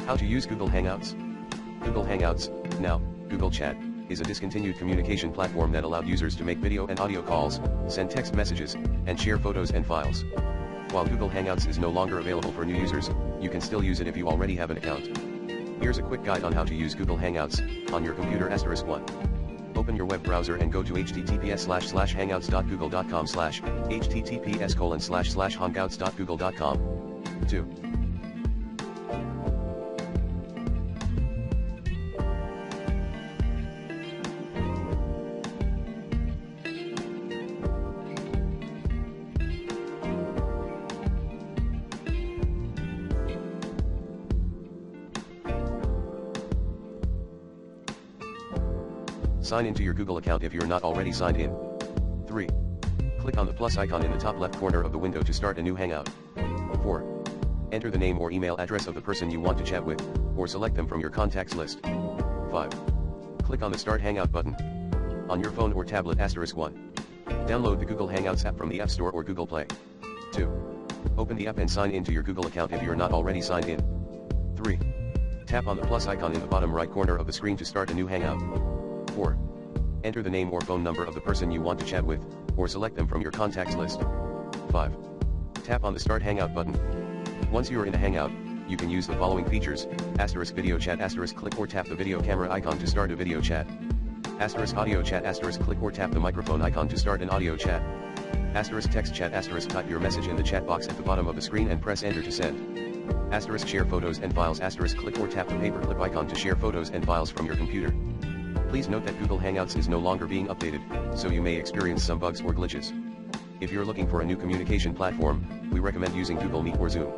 How to use Google Hangouts? Google Hangouts, now Google Chat, is a discontinued communication platform that allowed users to make video and audio calls, send text messages, and share photos and files. While Google Hangouts is no longer available for new users, you can still use it if you already have an account. Here's a quick guide on how to use Google Hangouts on your computer *1. Open your web browser and go to https://hangouts.google.com/https://hangouts.google.com. 2. Sign into your Google account if you're not already signed in. 3. Click on the plus icon in the top left corner of the window to start a new Hangout. 4. Enter the name or email address of the person you want to chat with, or select them from your contacts list. 5. Click on the Start Hangout button on your phone or tablet *1. Download the Google Hangouts app from the App Store or Google Play. 2. Open the app and sign into your Google account if you're not already signed in. 3. Tap on the plus icon in the bottom right corner of the screen to start a new Hangout. 4. Enter the name or phone number of the person you want to chat with, or select them from your contacts list. 5. Tap on the Start Hangout button. Once you are in a Hangout, you can use the following features: *video chat *click or tap the video camera icon to start a video chat. *audio chat *click or tap the microphone icon to start an audio chat. *text chat *type your message in the chat box at the bottom of the screen and press enter to send. *share photos and files *click or tap the paperclip icon to share photos and files from your computer. Please note that Google Hangouts is no longer being updated, so you may experience some bugs or glitches. If you're looking for a new communication platform, we recommend using Google Meet or Zoom.